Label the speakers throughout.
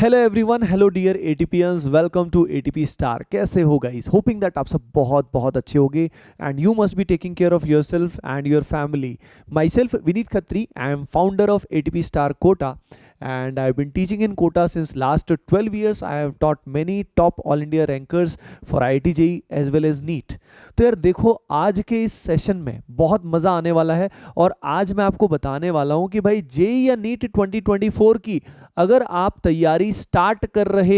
Speaker 1: Hello everyone, hello dear ATPians, welcome to ATP star. कैसे हो guys? Hoping that आप सब बहुत बहुत अच्छे होंगे and you must be taking care of yourself and your family. My self Vineet Khatri, I am founder of ATP star Kota and I've been teaching in Kota since last 12 years. I have taught many top all India rankers for IIT JEE as well as NEET. तो यार देखो, आज के इस session में बहुत मज़ा आने वाला है और आज मैं आपको बताने वाला हूँ कि भाई जेई या नीट 2024 की अगर आप तैयारी स्टार्ट कर रहे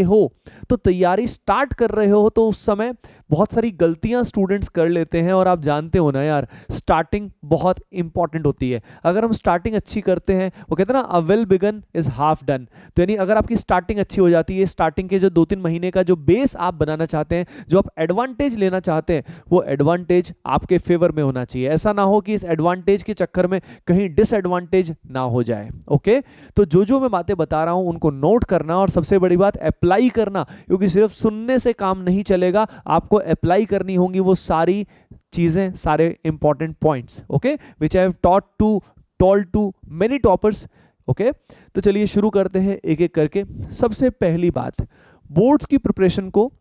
Speaker 1: हो तो उस समय बहुत सारी गलतियां स्टूडेंट्स कर लेते हैं। और आप जानते हो ना यार, स्टार्टिंग बहुत इंपॉर्टेंट होती है। अगर हम स्टार्टिंग अच्छी करते हैं, वो कहते हैं ना, a well begun is half done. तो यानी अगर आपकी स्टार्टिंग अच्छी हो जाती है, स्टार्टिंग के जो 2-3 महीने का जो बेस आप बनाना चाहते हैं, जो आप एडवांटेज लेना चाहते हैं, वो एडवांटेज आपके फेवर में होना चाहिए। ऐसा ना हो कि इस एडवांटेज के चक्कर में कहीं डिसएडवांटेज ना हो जाए। ओके, तो जो मैं बातें बता रहा हूं उनको नोट करना और सबसे बड़ी बात अप्लाई करना, क्योंकि सिर्फ सुनने से काम नहीं चलेगा, आपको अप्लाई करनी होंगी वो सारी चीजें, सारे important points. Okay, which I have told to many toppers. Okay, तो चलिए शुरू करते हैं एक एक करके। सबसे पहली बात, बोर्ड्स की प्रिपरेशन को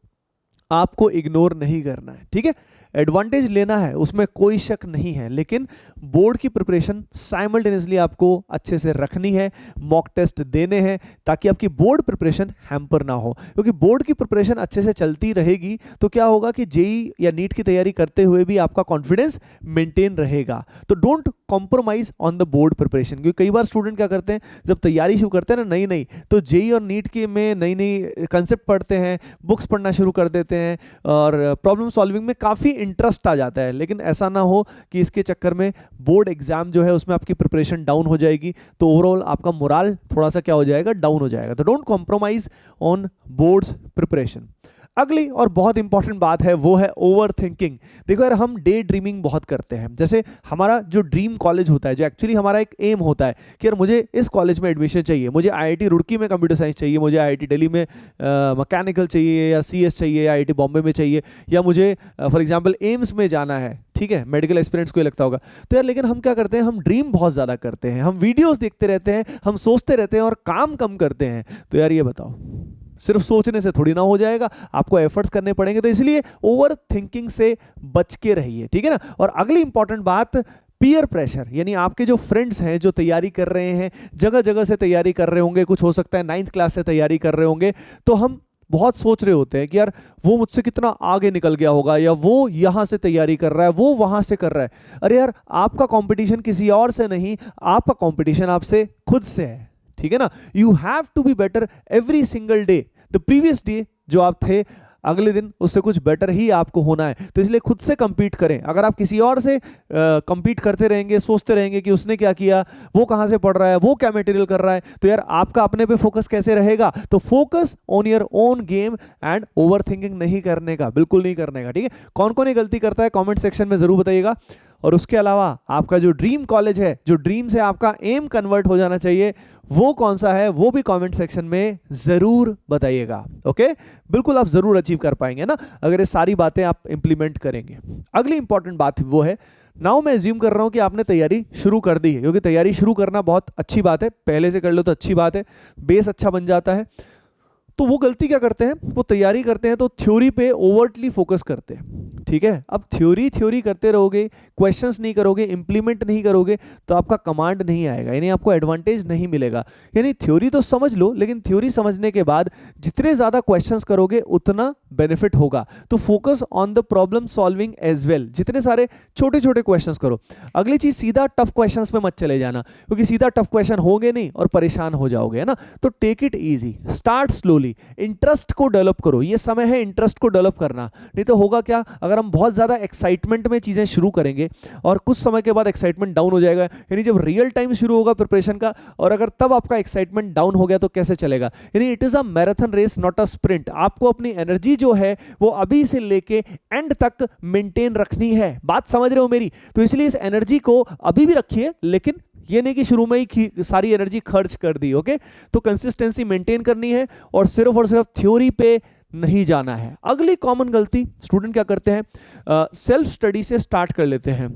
Speaker 1: आपको इग्नोर नहीं करना है। ठीक है, एडवांटेज लेना है, उसमें कोई शक नहीं है, लेकिन बोर्ड की प्रिपरेशन साइमल्टेनियसली आपको अच्छे से रखनी है, मॉक टेस्ट देने हैं, ताकि आपकी बोर्ड प्रिपरेशन हैम्पर ना हो। क्योंकि बोर्ड की प्रिपरेशन अच्छे से चलती रहेगी तो क्या होगा कि जेई या नीट की तैयारी करते हुए भी आपका कॉन्फिडेंस मेंटेन रहेगा। तो don't compromise on the board preparation. क्योंकि कई बार स्टूडेंट क्या करते हैं, जब तैयारी शुरू करते हैं ना नई तो जेई और नीट के में नई नई कंसेप्ट पढ़ते हैं, बुक्स पढ़ना शुरू कर देते हैं और प्रॉब्लम सॉल्विंग में काफ़ी इंटरेस्ट आ जाता है। लेकिन ऐसा ना हो कि इसके चक्कर में बोर्ड एग्जाम जो है उसमें आपकी प्रिपरेशन डाउन हो जाएगी, तो ओवरऑल आपका मोरल थोड़ा सा क्या हो जाएगा, डाउन हो जाएगा। तो don't compromise on boards preparation. अगली और बहुत इंपॉर्टेंट बात है वो है ओवर थिंकिंग। देखो यार, हम डे ड्रीमिंग बहुत करते हैं। जैसे हमारा जो ड्रीम कॉलेज होता है, जो एक्चुअली हमारा एक एम होता है कि यार मुझे इस कॉलेज में एडमिशन चाहिए, मुझे आईआईटी रुड़की में कंप्यूटर साइंस चाहिए, मुझे आईआईटी दिल्ली में मैकेनिकल चाहिए या सीएस चाहिए, या आईआईटी बॉम्बे में चाहिए, या मुझे फॉर एग्जाम्पल एम्स में जाना है। ठीक है, मेडिकल एक्सपीरियंस को ही लगता होगा। तो यार लेकिन हम क्या करते हैं, हम ड्रीम बहुत ज़्यादा करते हैं, हम वीडियोज़ देखते रहते हैं, हम सोचते रहते हैं और काम कम करते हैं। तो यार ये बताओ, सिर्फ सोचने से थोड़ी ना हो जाएगा, आपको एफर्ट्स करने पड़ेंगे। तो इसलिए ओवर थिंकिंग से बच के रहिए। ठीक है ना। और अगली इंपॉर्टेंट बात, पीयर प्रेशर, यानी आपके जो फ्रेंड्स हैं जो तैयारी कर रहे हैं, जगह जगह से तैयारी कर रहे होंगे, कुछ हो सकता है 9th क्लास से तैयारी कर रहे होंगे, तो हम बहुत सोच रहे होते हैं कि यार वो मुझसे कितना आगे निकल गया होगा, या वो यहाँ से तैयारी कर रहा है, वो वहाँ से कर रहा है। अरे यार, आपका कंपटीशन किसी और से नहीं, आपका कंपटीशन आपसे खुद से है। ठीक है ना। You have to be better every single day. The previous day जो आप थे, अगले दिन उससे कुछ बेटर ही आपको होना है। तो इसलिए खुद से compete करें। अगर आप किसी और से compete करते रहेंगे, सोचते रहेंगे कि उसने क्या किया, वो कहाँ से पढ़ रहा है, वो क्या मटेरियल कर रहा है, तो यार आपका अपने पे फोकस कैसे रहेगा। तो focus on your own game and over thinking नहीं करने का, बिल्कुल नहीं करने का। ठीक है, कौन कौन ये गलती करता है कॉमेंट सेक्शन में जरूर बताइएगा। और उसके अलावा आपका जो ड्रीम कॉलेज है, जो ड्रीम से आपका एम कन्वर्ट हो जाना चाहिए, वो कौन सा है, वो भी कमेंट सेक्शन में जरूर बताइएगा। ओके, बिल्कुल आप जरूर अचीव कर पाएंगे ना, अगर ये सारी बातें आप इंप्लीमेंट करेंगे। अगली इंपॉर्टेंट बात वो है, नाउ मैं एज्यूम कर रहा हूं कि आपने तैयारी शुरू कर दी है, क्योंकि तैयारी शुरू करना बहुत अच्छी बात है, पहले से कर लो तो अच्छी बात है, बेस अच्छा बन जाता है। तो वो गलती क्या करते हैं, वो तैयारी करते हैं तो थ्योरी पे ओवरटली फोकस करते हैं। ठीक है, अब थ्योरी करते रहोगे, क्वेश्चंस नहीं करोगे, इंप्लीमेंट नहीं करोगे, तो आपका कमांड नहीं आएगा, यानी आपको एडवांटेज नहीं मिलेगा। यानी थ्योरी तो समझ लो, लेकिन थ्योरी समझने के बाद जितने ज़्यादा क्वेश्चंस करोगे उतना बेनिफिट होगा। तो focus on the problem solving as well, जितने सारे छोटे छोटे क्वेश्चंस करो। अगली चीज़, सीधा टफ क्वेश्चंस में मत चले जाना, क्योंकि सीधा टफ क्वेश्चन होंगे नहीं और परेशान हो जाओगे, है ना। तो take it easy, start slowly, interest को डेवलप करो। ये समय है इंटरेस्ट को डेवलप करना। नहीं तो होगा क्या, अगर हम बहुत ज़्यादा एक्साइटमेंट में चीज़ें शुरू करेंगे और कुछ समय के बाद एक्साइटमेंट डाउन हो जाएगा, यानी जब रियल टाइम शुरू होगा प्रिपरेशन का, और अगर तब आपका एक्साइटमेंट डाउन हो गया तो कैसे चलेगा। यानी it is a marathon race, not a sprint. आपको अपनी एनर्जी जो है वो अभी से लेके एंड तक मेंटेन रखनी है। बात समझ रहे हो मेरी? तो इसलिए इस एनर्जी को अभी भी रखिए, लेकिन ये नहीं कि शुरू में ही सारी एनर्जी खर्च कर दी। ओके, तो कंसिस्टेंसी मेंटेन करनी है और सिर्फ थ्योरी पे नहीं जाना है। अगली कॉमन गलती स्टूडेंट क्या करते हैं, सेल्फ स्टडी से स्टार्ट कर लेते हैं।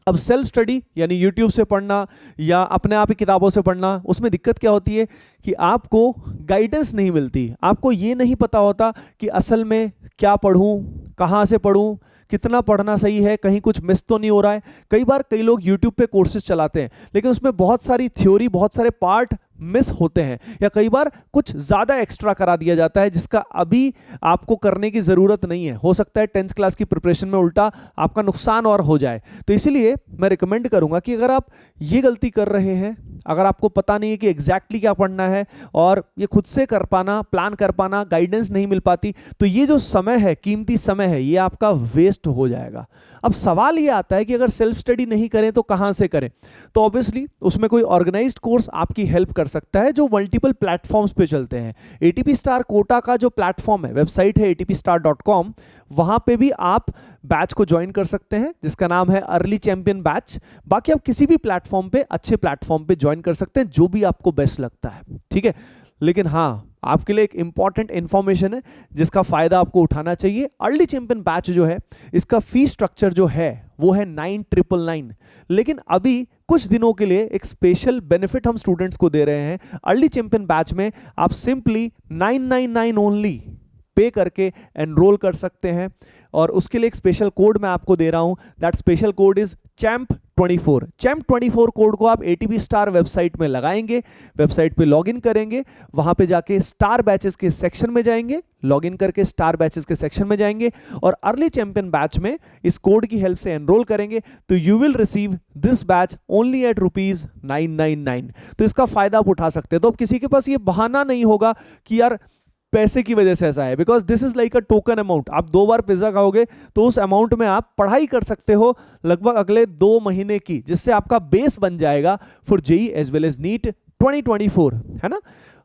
Speaker 1: अब सेल्फ स्टडी यानी यूट्यूब से पढ़ना या अपने आप ही किताबों से पढ़ना, उसमें दिक्कत क्या होती है कि आपको गाइडेंस नहीं मिलती, आपको ये नहीं पता होता कि असल में क्या पढ़ूं, कहाँ से पढ़ूं, कितना पढ़ना सही है, कहीं कुछ मिस तो नहीं हो रहा है। कई बार कई लोग यूट्यूब पे कोर्सेज चलाते हैं लेकिन उसमें बहुत सारी थ्योरी, बहुत सारे पार्ट मिस होते हैं, या कई बार कुछ ज़्यादा एक्स्ट्रा करा दिया जाता है जिसका अभी आपको करने की ज़रूरत नहीं है। हो सकता है 10th क्लास की प्रिपरेशन में उल्टा आपका नुकसान और हो जाए। तो इसीलिए मैं रिकमेंड करूंगा कि अगर आप ये गलती कर रहे हैं, अगर आपको पता नहीं है कि एग्जैक्टली क्या पढ़ना है और ये खुद से कर पाना, प्लान कर पाना, गाइडेंस नहीं मिल पाती, तो ये जो समय है, कीमती समय है, ये आपका वेस्ट हो जाएगा। अब सवाल ये आता है कि अगर सेल्फ स्टडी नहीं करें तो कहाँ से करें? तो ऑब्वियसली उसमें कोई ऑर्गेनाइज्ड कोर्स आपकी हेल्प कर सकता है जो मल्टीपल प्लेटफॉर्म्स पे चलते हैं। एटीपी स्टार कोटा का जो प्लेटफॉर्म है, वेबसाइट है atpstar.com, वहां पे भी आप बैच को ज्वाइन कर सकते हैं जिसका नाम है अर्ली चैंपियन बैच। बाकी आप किसी भी प्लेटफॉर्म पे, अच्छे प्लेटफॉर्म पे ज्वाइन कर सकते हैं, जो भी आपको बेस्ट लगता है, ठीक है। लेकिन हाँ, आपके लिए एक इंपॉर्टेंट इंफॉर्मेशन है जिसका फायदा आपको उठाना चाहिए। अर्ली चैंपियन बैच जो है, इसका फी स्ट्रक्चर जो है वो है 9,999, लेकिन अभी कुछ दिनों के लिए एक स्पेशल बेनिफिट हम स्टूडेंट्स को दे रहे हैं। अर्ली चैंपियन बैच में आप सिंपली 999 ओनली पे करके एनरोल कर सकते हैं, और उसके लिए एक स्पेशल कोड मैं आपको दे रहा हूं। That special code is CHAMP24। CHAMP24 code को आप एटीपी स्टार वेबसाइट में लगाएंगे, वेबसाइट पे लॉगिन करेंगे, वहां पे जाके स्टार बैचेस के सेक्शन में जाएंगे, लॉगिन करके स्टार बैचेस के सेक्शन में जाएंगे और अर्ली चैंपियन बैच में इस कोड की हेल्प से एनरोल करेंगे तो you will receive this batch only at ₹999। तो इसका फायदा आप उठा सकते हैं। तो अब किसी के पास ये बहाना नहीं होगा कि यार पैसे की वजह से ऐसा है, because this is like a token amount. आप 2 बार पिज्जा खाओगे तो उस अमाउंट में आप पढ़ाई कर सकते हो लगभग अगले 2 महीने की, जिससे आपका बेस बन जाएगा for JEE as well as NEET 2024, है ना।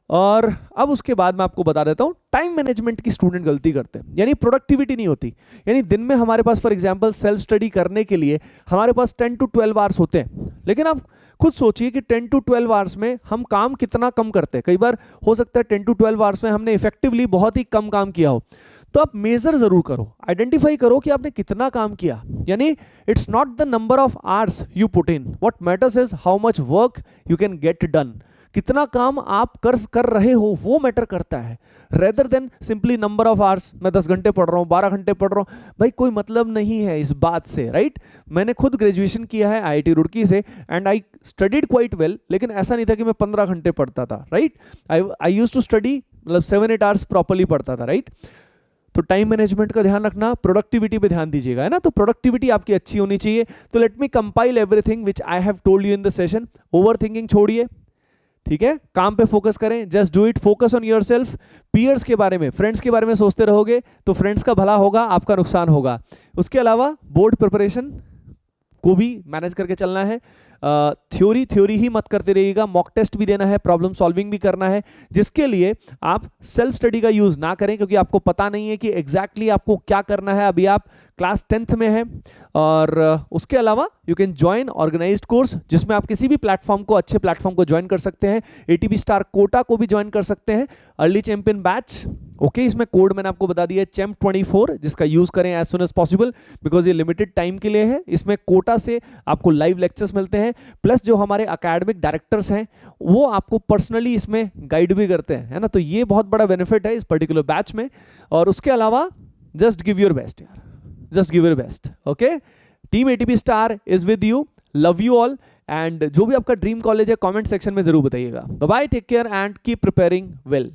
Speaker 1: और अब उसके बाद मैं आपको बता देता हूं टाइम मैनेजमेंट की स्टूडेंट गलती करते हैं, यानी प्रोडक्टिविटी नहीं होती। यानी दिन में हमारे पास फॉर एग्जांपल सेल्फ स्टडी करने के लिए हमारे पास 10 to 12 आवर्स होते हैं, लेकिन आप खुद सोचिए कि 10 to 12 आवर्स में हम काम कितना कम करते हैं। कई बार हो सकता है 10 to 12 आवर्स में हमने इफेक्टिवली बहुत ही कम काम किया हो। तो आप मेजर जरूर करो, आइडेंटिफाई करो कि आपने कितना काम किया। यानी it's not the number of hours you put in, what matters is how much work you can get done. कितना काम आप कर रहे हो वो मैटर करता है, rather than simply number of hours. मैं 10 घंटे पढ़ रहा हूँ, 12 घंटे पढ़ रहा हूँ, भाई कोई मतलब नहीं है इस बात से, राइट। मैंने खुद ग्रेजुएशन किया है IIT रुड़की से and I studied quite well, लेकिन ऐसा नहीं था कि मैं 15 घंटे पढ़ता था, right. I used to study, मतलब 7-8 आवर्स प्रॉपर्ली पढ़ता था, राइट। तो टाइम मैनेजमेंट का ध्यान रखना, प्रोडक्टिविटी पे ध्यान दीजिएगा, है ना। तो प्रोडक्टिविटी आपकी अच्छी होनी चाहिए। तो let me compile everything which I have told you in the session. Overthinking छोड़िए, ठीक है, काम पे फोकस करें, just do it, focus on yourself. Peers के बारे में, फ्रेंड्स के बारे में सोचते रहोगे तो फ्रेंड्स का भला होगा, आपका नुकसान होगा। उसके अलावा बोर्ड प्रिपरेशन को भी मैनेज करके चलना है। थ्योरी ही मत करते रहिएगा, मॉक टेस्ट भी देना है, प्रॉब्लम सॉल्विंग भी करना है, जिसके लिए आप सेल्फ स्टडी का यूज ना करें, क्योंकि आपको पता नहीं है कि एग्जैक्टली आपको क्या करना है। अभी आप क्लास 10th में है। और उसके अलावा you can join organised course, जिसमें आप किसी भी प्लेटफॉर्म को, अच्छे प्लेटफॉर्म को ज्वाइन कर सकते हैं। एटीपी स्टार कोटा को भी ज्वाइन कर सकते हैं। अर्ली चैंपियन बैच, ओके, इसमें कोड मैंने आपको बता दिया है CHAMP24, जिसका यूज करें as soon as possible, because ये लिमिटेड टाइम के लिए है। इसमें कोटा से आपको लाइव लेक्चर्स मिलते हैं, प्लस जो हमारे एकेडमिक डायरेक्टर्स हैं वो आपको पर्सनली इसमें गाइड भी करते हैं, है ना। तो ये बहुत बड़ा बेनिफिट है इस पर्टिकुलर बैच में। और उसके अलावा जस्ट गिव योर बेस्ट यार, just give your best, okay. Team ATP star is with you, love you all. And जो भी आपका ड्रीम कॉलेज है कमेंट सेक्शन में जरूर बताइएगा। Bye bye, take care and keep preparing well.